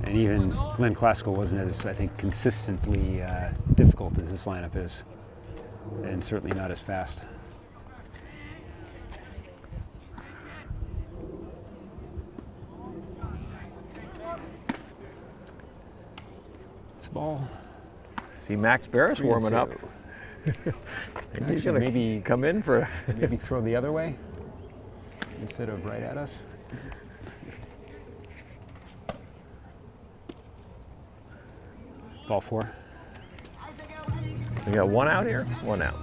And even Lynn Classical wasn't as, I think, consistently difficult as this lineup is. And certainly not as fast. It's a ball. See Max Barris warming up. Maybe he's going to maybe come in for. maybe throw the other way instead of right at us. Ball 4. We got 1 out here. 1 out.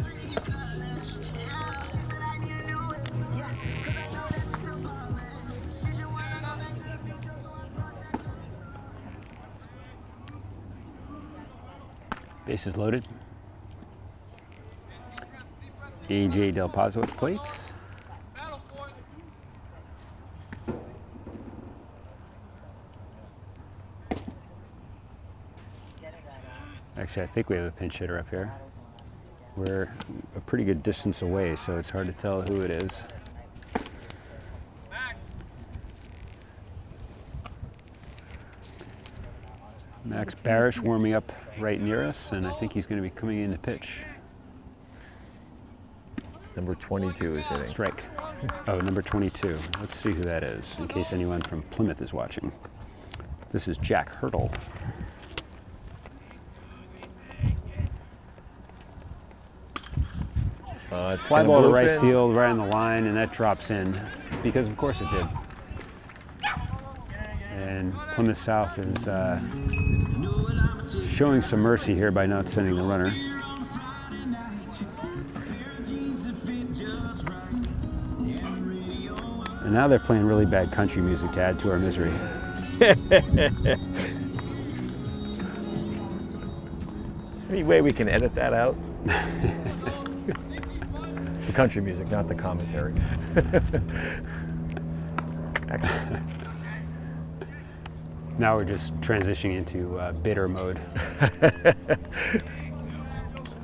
Bases loaded. AJ Del Pazo at the plate. Actually, I think we have a pinch hitter up here. We're a pretty good distance away, so it's hard to tell who it is. Max Barish warming up right near us, and I think he's going to be coming in to pitch. Number 22 is hitting. Strike. Oh, number 22. Let's see who that is, in case anyone from Plymouth is watching. This is Jack Hurdle. It's Fly gonna ball to bloop right in. field, right on the line, and that drops in, because of course it did. And Plymouth South is showing some mercy here by not sending the runner. And now they're playing really bad country music to add to our misery. Any way we can edit that out? The country music, not the commentary. Now we're just transitioning into bitter mode.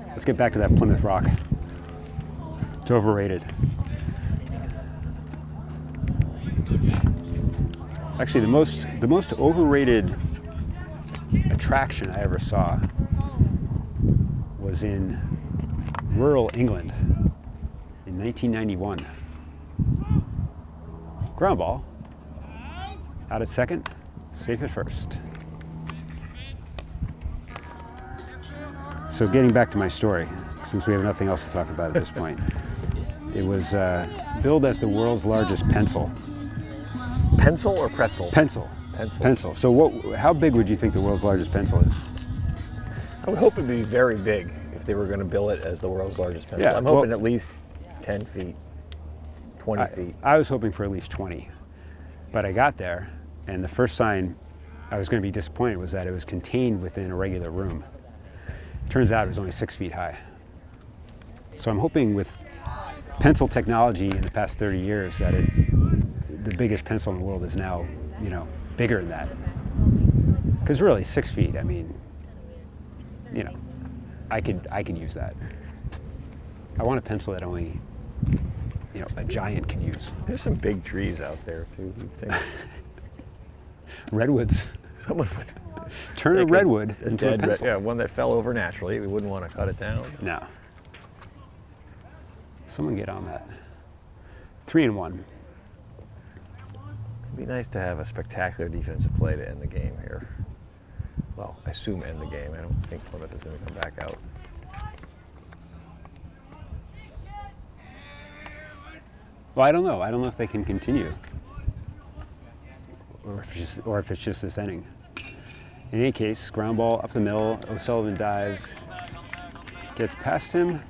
Let's get back to that Plymouth Rock. It's overrated. Actually, the most overrated attraction I ever saw was in rural England in 1991. Ground ball, out at second, safe at first. So getting back to my story, since we have nothing else to talk about at this point, it was billed as the world's largest pencil. Pencil or pretzel? Pencil. Pencil. Pencil. So how big would you think the world's largest pencil is? I would hope it'd be very big if they were going to bill it as the world's largest pencil. Yeah, I'm hoping at least 10 feet, 20 feet. I was hoping for at least 20. But I got there, and the first sign I was going to be disappointed was that it was contained within a regular room. Turns out it was only 6 feet high. So I'm hoping with pencil technology in the past 30 years that the biggest pencil in the world is now, bigger than that. Because really, 6 feet, I mean, I could use that. I want a pencil that only, a giant can use. There's some big trees out there too. You'd think Redwoods. someone would Turn a take redwood a into a dead pencil. yeah, one that fell over naturally. We wouldn't want to cut it down. No. Someone get on that. 3-1. It'd be nice to have a spectacular defensive play to end the game here. Well, I assume end the game. I don't think Plymouth is going to come back out. Well, I don't know. I don't know if they can continue, or if it's just this inning. In any case, ground ball up the middle. O'Sullivan dives, gets past him.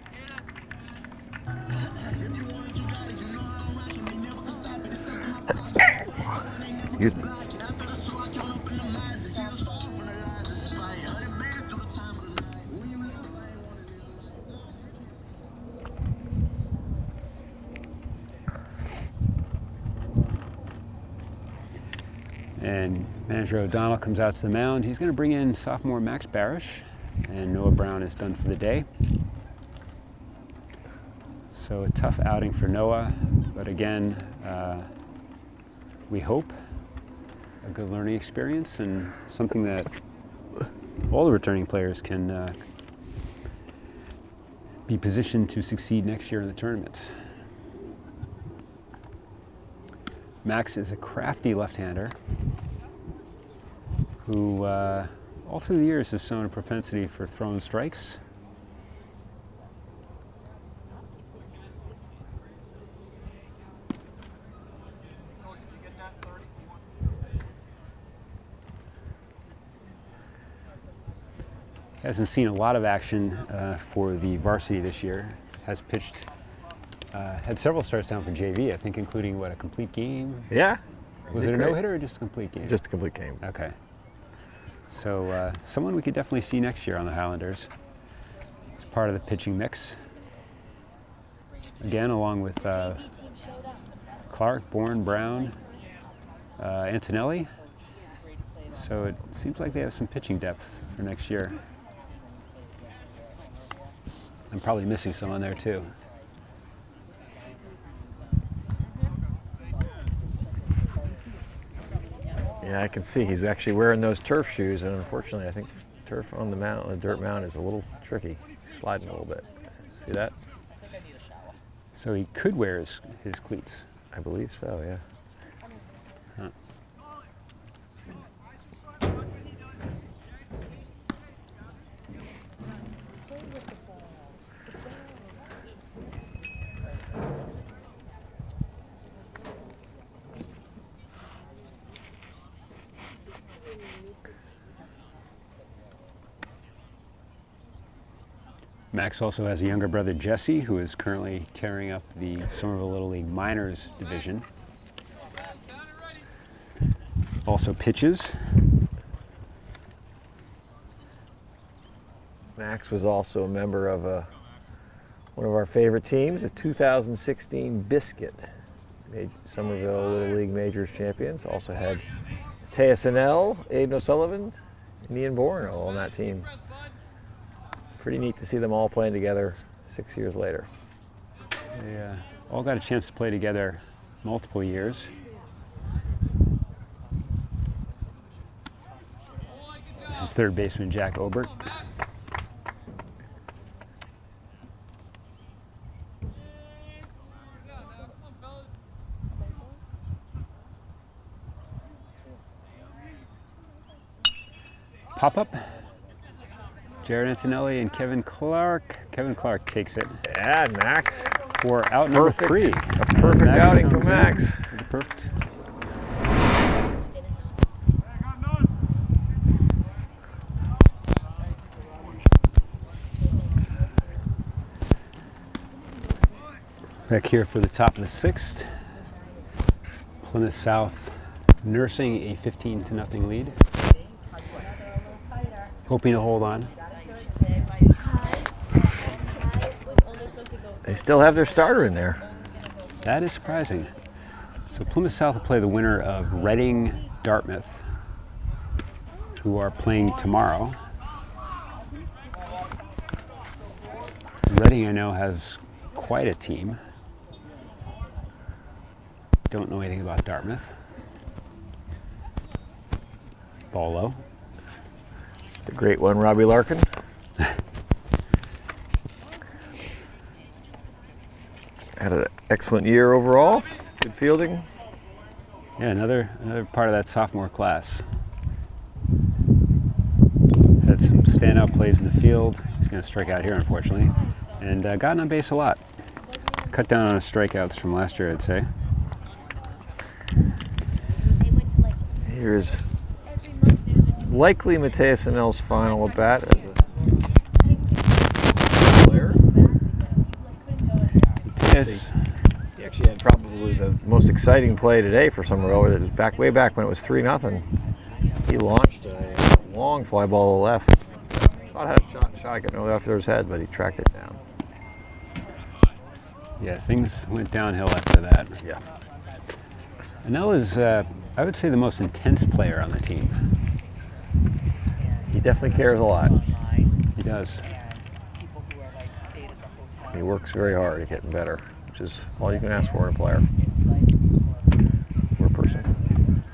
Excuse me. And manager O'Donnell comes out to the mound. He's going to bring in sophomore Max Barish, and Noah Brown is done for the day. So a tough outing for Noah, but again, we hope a good learning experience and something that all the returning players can be positioned to succeed next year in the tournament. Max is a crafty left-hander who all through the years has shown a propensity for throwing strikes. Hasn't seen a lot of action for the varsity this year. Has pitched, had several starts down for JV, I think including, a complete game? Yeah. Was it a no-hitter or just a complete game? Just a complete game. Okay. So someone we could definitely see next year on the Highlanders. It's part of the pitching mix. Again, along with Clark, Bourne, Brown, Antonelli. So it seems like they have some pitching depth for next year. I'm probably missing someone there too. Yeah, I can see he's actually wearing those turf shoes, and unfortunately, I think turf on the mound, the dirt mound, is a little tricky. He's sliding a little bit. See that? So he could wear his cleats. I believe so. Yeah. Huh. Max also has a younger brother, Jesse, who is currently tearing up the Somerville Little League Minors division. Also pitches. Max was also a member of one of our favorite teams, the 2016 Biscuit. Somerville Little League Majors champions. Also had TSNL, Aiden O'Sullivan, and Ian Bourne all on that team. Pretty neat to see them all playing together 6 years later. They all got a chance to play together multiple years. This is third baseman Jack Obert. Pop-up. Jared Antonelli and Kevin Clark. Kevin Clark takes it. Yeah, Max. For out number three. A perfect outing for Max. Perfect. Back here for the top of the sixth. Plymouth South nursing a 15-0 lead. Hoping to hold on. They still have their starter in there. That is surprising. So Plymouth South will play the winner of Reading Dartmouth, who are playing tomorrow. Reading, I know, has quite a team. Don't know anything about Dartmouth. Ball low. The great one, Robbie Larkin. Had an excellent year overall. Good fielding. Yeah, another part of that sophomore class. Had some standout plays in the field. He's going to strike out here, unfortunately. And gotten on base a lot. Cut down on his strikeouts from last year, I'd say. Here's likely Mateus Amell's final at bat as a player. Mateus. He actually had probably the most exciting play today for Somerville. It was way back when it was 3-0. He launched a long fly ball to the left. Thought I had a shot at getting over the outfielder's head, but he tracked it down. Yeah, things went downhill after that. Yeah. Anel is, I would say, the most intense player on the team. He definitely cares a lot. He does. He works very hard at getting better, which is all you can ask for in a player or a person.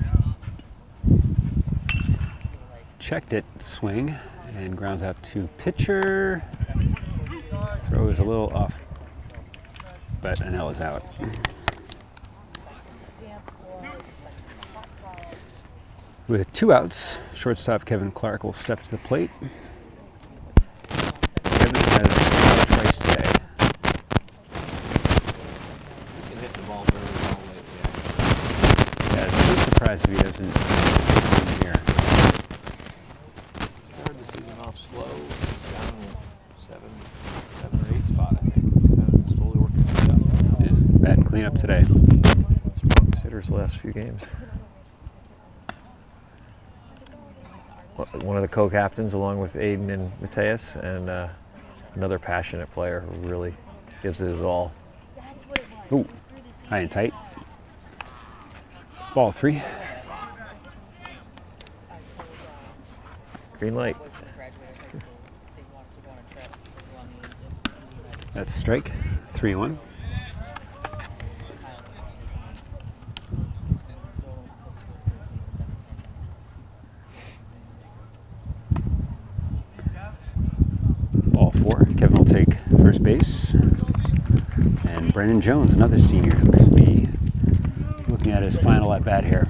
Checked it, swing, and grounds out to pitcher. Throw is a little off, but Anel is out. With 2 outs, shortstop Kevin Clark will step to the plate. Kevin has out twice today. He can hit the ball very well lately. Yeah, I'm so surprised if he doesn't come here. Started the season off slow. He's down in 7 or 8 spot, I think. He's kind of slowly working his way up. His batting cleanup today. Strongest hitters the last few games. One of the co-captains, along with Aiden and Mateus, and another passionate player who really gives it his all. Ooh, high and tight. Ball 3. Green light. That's a strike. 3-1. Ball 4. Kevin will take first base. And Brennan Jones, another senior, who could be looking at his final at bat here.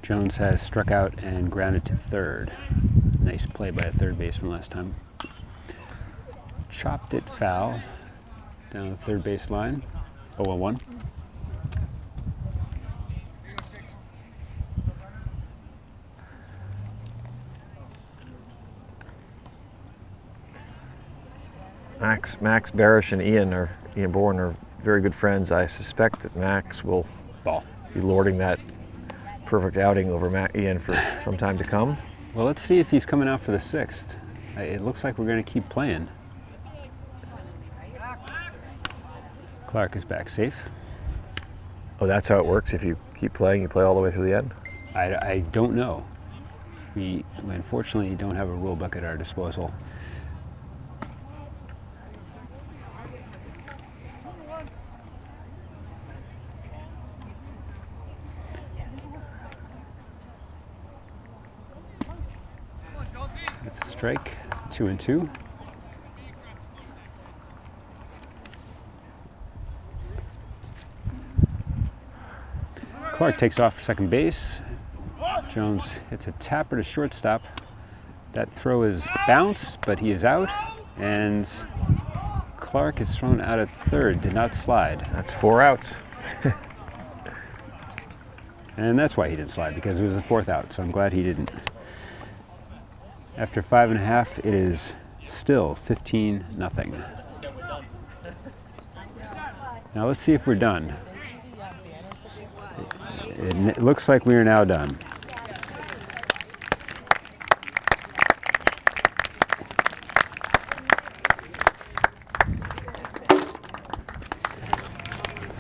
Jones has struck out and grounded to third. Nice play by a third baseman last time. Chopped it foul down the third base line. 0-1. Max Barish and Ian Bourne are very good friends. I suspect that Max will be lording that perfect outing over Ian for some time to come. Well, let's see if he's coming out for the 6th. It looks like we're going to keep playing. Clark is back safe. Oh, that's how it works? If you keep playing, you play all the way through the end? I don't know. We unfortunately don't have a rule book at our disposal. It's a strike. 2-2. Clark takes off second base. Jones hits a tapper to shortstop. That throw is bounced, but he is out. And Clark is thrown out at third, did not slide. That's 4 outs. And that's why he didn't slide, because it was the 4th out, so I'm glad he didn't. After 5.5, it is still 15-0. Now let's see if we're done. It looks like we are now done.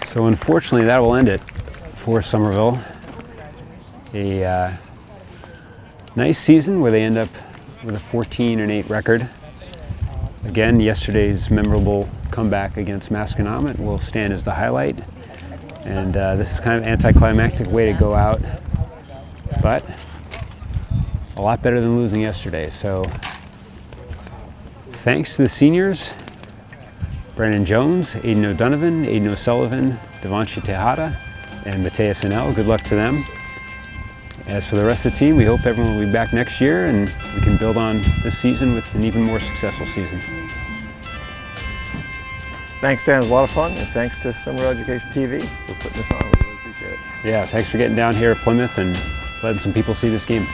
So unfortunately, that will end it for Somerville. A nice season where they end up with a 14-8 record. Again, yesterday's memorable comeback against Masconomet will stand as the highlight. And this is kind of an anticlimactic way to go out, but a lot better than losing yesterday. So thanks to the seniors, Brandon Jones, Aiden O'Donovan, Aiden O'Sullivan, Devanshi Tejada, and Mateus Anel. Good luck to them. As for the rest of the team, we hope everyone will be back next year and we can build on this season with an even more successful season. Thanks, Dan. It was a lot of fun, and thanks to Summer Education TV for putting this on. We really appreciate it. Yeah, thanks for getting down here at Plymouth and letting some people see this game.